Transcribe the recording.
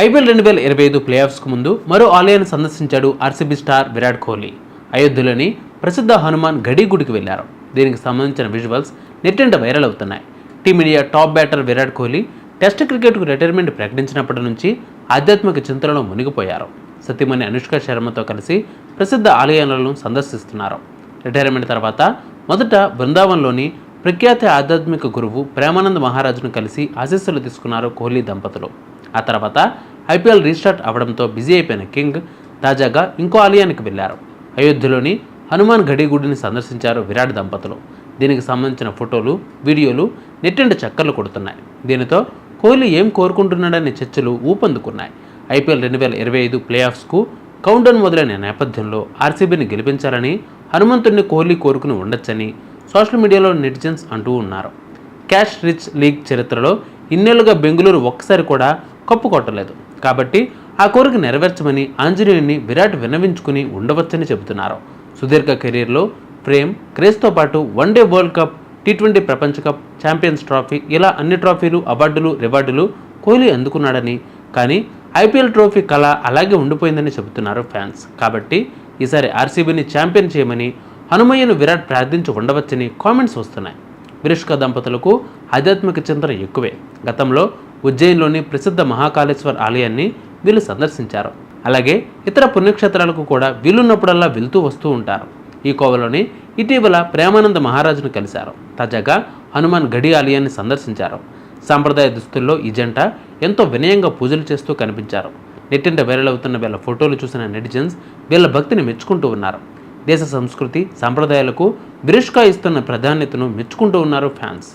IPL 2025 ప్లేఆఫ్స్కు ముందు మరో ఆలయాన్ని సందర్శించాడు ఆర్సీబీ స్టార్ విరాట్ కోహ్లీ. అయోధ్యలోని ప్రసిద్ధ హనుమాన్ గడి గుడికి వెళ్లారు. దీనికి సంబంధించిన విజువల్స్ నెట్టింట వైరల్ అవుతున్నాయి. Team India top batter Virat Kohli test క్రికెట్కు రిటైర్మెంట్ ప్రకటించినప్పటి నుంచి ఆధ్యాత్మిక చింతనలో మునిగిపోయారు. సతీమణి అనుష్క శర్మతో కలిసి ప్రసిద్ధ ఆలయాలను సందర్శిస్తున్నారు. రిటైర్మెంట్ తర్వాత మొదట బృందావన్లోని ప్రఖ్యాత ఆధ్యాత్మిక గురువు ప్రేమానంద్ మహారాజ్ను కలిసి ఆశీస్సులు తీసుకున్నారు కోహ్లీ దంపతులు. ఆ తర్వాత ఐపీఎల్ రీస్టార్ట్ అవడంతో బిజీ అయిపోయిన కింగ్ తాజాగా ఇంకో ఆలయానికి వెళ్లారు. అయోధ్యలోని హనుమాన్ గడి గుడిని సందర్శించారు విరాట్ దంపతులు. దీనికి సంబంధించిన ఫోటోలు, వీడియోలు నెట్టింట చక్కర్లు కొడుతున్నాయి. దీనితో కోహ్లీ ఏం కోరుకుంటున్నాడనే చర్చలు ఊపందుకున్నాయి. ఐపీఎల్ 2025 ప్లేఆఫ్స్కు కౌంటౌన్ మొదలైన నేపథ్యంలో ఆర్సీబీని గెలిపించాలని హనుమంతుడిని కోహ్లీ కోరుకుని ఉండొచ్చని సోషల్ మీడియాలో నెటిజన్స్ అంటూ ఉన్నారు. క్యాష్ రిచ్ లీగ్ చరిత్రలో ఇన్నేళ్లుగా బెంగళూరు ఒక్కసారి కూడా కప్పు కొట్టలేదు. కాబట్టి ఆ కోరిక నెరవేర్చమని ఆంజనేయుడిని విరాట్ విన్నవించుకుని ఉండవచ్చని చెబుతున్నారు. సుదీర్ఘ కెరీర్లో ప్రేమ్, క్రేజ్తో పాటు వన్డే వరల్డ్ కప్, టీ20 ప్రపంచ కప్, ఛాంపియన్స్ ట్రోఫీ ఇలా అన్ని ట్రోఫీలు, అవార్డులు, రివార్డులు కోహ్లీ అందుకున్నాడని, కానీ ఐపీఎల్ ట్రోఫీ కళ అలాగే ఉండిపోయిందని చెబుతున్నారు ఫ్యాన్స్. కాబట్టి ఈసారి ఆర్సీబీని ఛాంపియన్ చేయమని హనుమయ్యను విరాట్ ప్రార్థించి ఉండవచ్చని కామెంట్స్ వస్తున్నాయి. విరుష్క దంపతులకు ఆధ్యాత్మిక చింతన ఎక్కువే. గతంలో ఉజ్జయిన్లోని ప్రసిద్ధ మహాకాళేశ్వర్ ఆలయాన్ని వీళ్ళు సందర్శించారు. అలాగే ఇతర పుణ్యక్షేత్రాలకు కూడా వీలున్నప్పుడల్లా వెళ్తూ వస్తూ ఉంటారు. ఈ కోవలోనే ఇటీవల ప్రేమానంద మహారాజును కలిశారు. తాజాగా హనుమాన్ గడి ఆలయాన్ని సందర్శించారు. సాంప్రదాయ దుస్తుల్లో ఈ జంట ఎంతో వినయంగా పూజలు చేస్తూ కనిపించారు. నెట్టింట వైరల్ అవుతున్న వీళ్ళ ఫోటోలు చూసిన నెటిజన్స్ వీళ్ళ భక్తిని మెచ్చుకుంటూ ఉన్నారు. దేశ సంస్కృతి, సాంప్రదాయాలకు విరుష్క ఇస్తున్న ప్రాధాన్యతను మెచ్చుకుంటూ ఉన్నారు ఫ్యాన్స్.